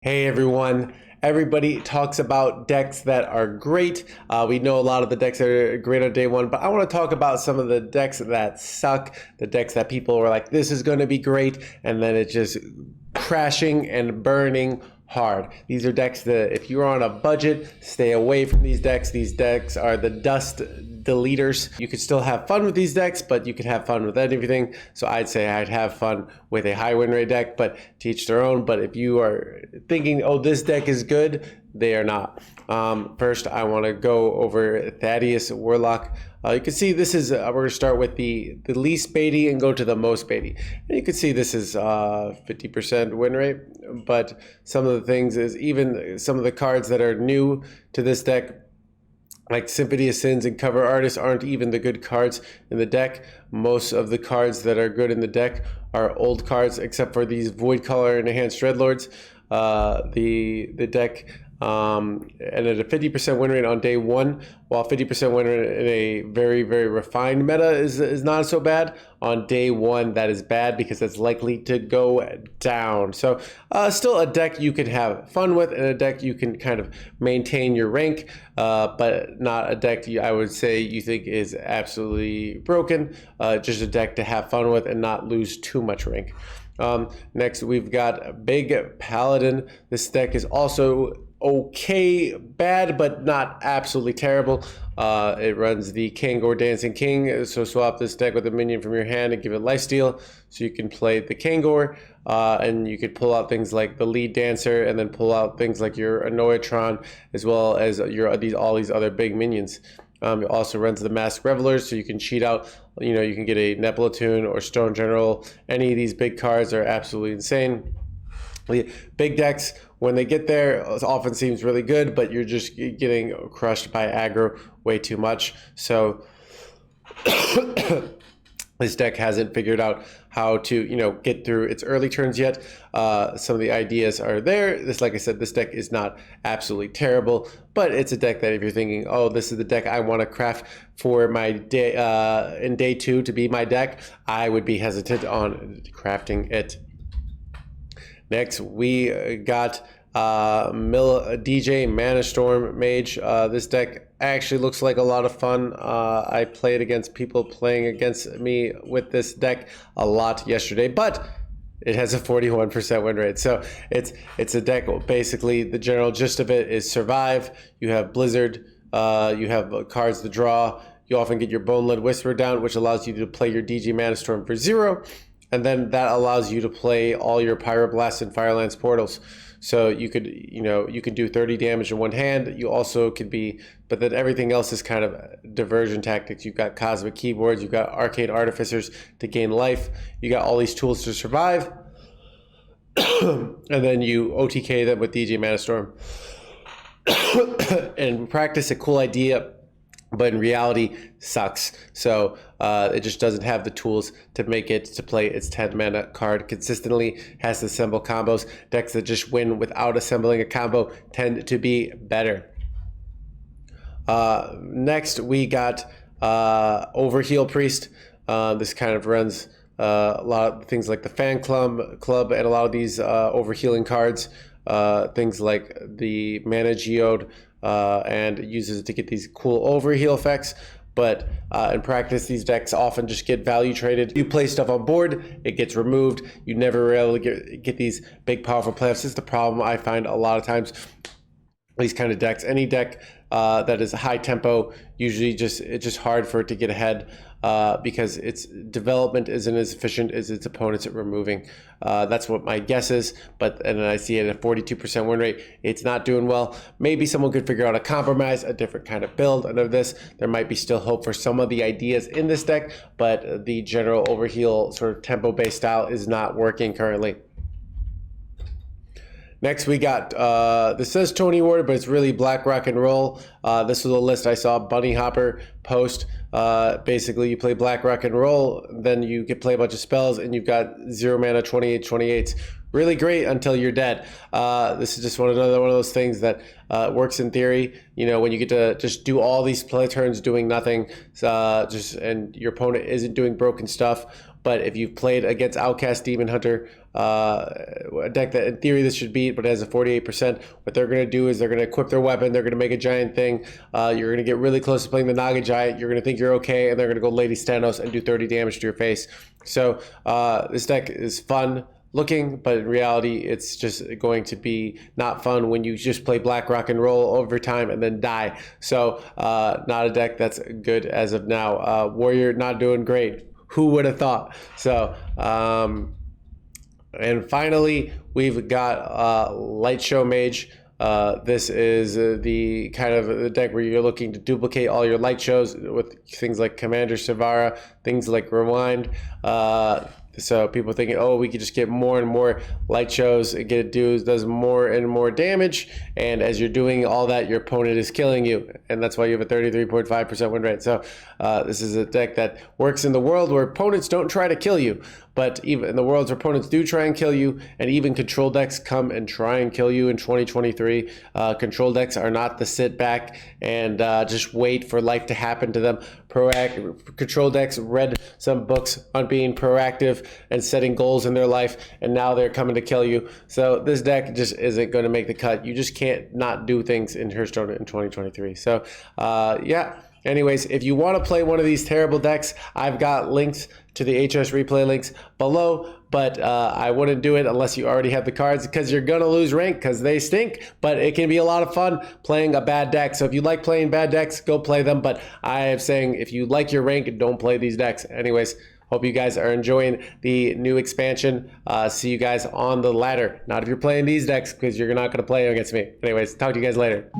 Hey everyone. Everybody talks about decks that are great. We know a lot of the decks that are great on day one, but I want to talk about some of the decks that suck, the decks that people were like, this is going to be great, and then it's just crashing and burning hard. These are decks that if you're on a budget, stay away from these decks. These decks are the dust deleters. You could still have fun with these decks, but you could have fun with everything. So I'd say I'd have fun with a high win rate deck, but to each their own. But if you are thinking, oh, this deck is good, they are not. First, I want to go over Thaddius Warlock. You can see this is, we're going to start with the least baity and go to the most baity. And you can see this is 50% win rate, but some of the things is even some of the cards that are new to this deck, like Symphony of Sins and Cover Artist, aren't even the good cards in the deck. Most of the cards that are good in the deck are old cards, except for these Void Color and Enhanced Dreadlords. The deck and at a 50% win rate on day one, while 50% win rate in a very, very refined meta is not so bad. On day one, that is bad because it's likely to go down. So still a deck you can have fun with and a deck you can kind of maintain your rank, but not a deck I would say you think is absolutely broken. Just a deck to have fun with and not lose too much rank. Next, we've got Big Paladin. This deck is also okay, bad, but not absolutely terrible. It runs the Kangor Dancing King, so swap this deck with a minion from your hand and give it lifesteal, so you can play the Kangor, and you could pull out things like the Lead Dancer, and then pull out things like your Annoyatron, as well as all these other big minions. It also runs the Masked Revelers, so you can cheat out. You know, you can get a Neptune or Stone General. Any of these big cards are absolutely insane. The big decks, when they get there, it often seems really good, but you're just getting crushed by aggro way too much. So this deck hasn't figured out how to, get through its early turns yet. Some of the ideas are there. Like I said, this deck is not absolutely terrible, but it's a deck that if you're thinking, oh, this is the deck I want to craft for my day in day two to be my deck, I would be hesitant on crafting it. Next, we got DJ Manastorm Mage. This deck actually looks like a lot of fun. I played against people playing against me with this deck a lot yesterday, but it has a 41% win rate. So it's a deck, basically the general gist of it is survive. You have Blizzard, you have cards to draw. You often get your Bone-Led Whisper down, which allows you to play your DJ Manastorm for 0. And then that allows you to play all your Pyroblast and Firelance portals. So you could, you can do 30 damage in one hand. You also could but then everything else is kind of diversion tactics. You've got Cosmic Keyboards, you've got Arcane Artificers to gain life. You got all these tools to survive. And then you OTK them with DJ Manastorm. And practice, a cool idea, but in reality sucks. So it just doesn't have the tools to make it to play its 10 mana card consistently. Has to assemble combos. Decks that just win without assembling a combo tend to be better. Next we got Overheal Priest. This kind of runs a lot of things like the Fan Club and a lot of these overhealing cards. Things like the Mana Geode, and uses it to get these cool overheal effects. But in practice, these decks often just get value traded. You play stuff on board, it gets removed. You never really get these big, powerful playoffs. This is the problem I find a lot of times. These kind of decks, any deck that is high tempo, usually it's just hard for it to get ahead because its development isn't as efficient as its opponents at removing. That's what my guess is, and I see it at a 42% win rate. It's not doing well. Maybe someone could figure out a compromise, a different kind of build under this. There might be still hope for some of the ideas in this deck, but the general overheal sort of tempo-based style is not working currently. Next, we got, this says Tony Warrior, but it's really Blackrock and Roll. This was a list I saw Bunny Hopper post. Basically, you play Blackrock and Roll, then you can play a bunch of spells, and you've got 0 mana 28/28s. Really great until you're dead. This is just another one of those things that works in theory. When you get to just do all these play turns doing nothing, and your opponent isn't doing broken stuff. But if you've played against Outcast Demon Hunter a deck that in theory this should beat, but it has a 48%. What they're going to do is they're going to equip their weapon. They're going to make a giant thing. You're going to get really close to playing the Naga Giant. You're going to think you're okay, and they're going to go Lady Stanos and do 30 damage to your face. So this deck is fun looking, but in reality it's just going to be not fun when you just play Blackrock and roll over time and then die. So not a deck that's good as of now. Warrior not doing great. Who would have thought? So and finally we've got Lightshow Mage. This is the kind of the deck where you're looking to duplicate all your light shows with things like Commander Savara, things like Rewind. So people thinking, oh, we could just get more and more light shows and get it does more and more damage. And as you're doing all that, your opponent is killing you. And that's why you have a 33.5% win rate. So this is a deck that works in the world where opponents don't try to kill you. But even in the worlds where opponents do try and kill you, and even control decks come and try and kill you in 2023. Control decks are not the sit back and just wait for life to happen to them. Proactive control decks read some books on being proactive and setting goals in their life, and now they're coming to kill you. So this deck just isn't going to make the cut. You just can't not do things in Hearthstone in 2023. So yeah. Anyways, if you want to play one of these terrible decks, I've got links to the HS replay links below, but I wouldn't do it unless you already have the cards, because you're going to lose rank because they stink, but it can be a lot of fun playing a bad deck. So if you like playing bad decks, go play them, but I am saying if you like your rank, don't play these decks. Anyways, hope you guys are enjoying the new expansion. See you guys on the ladder. Not if you're playing these decks, because you're not going to play against me. Anyways, talk to you guys later.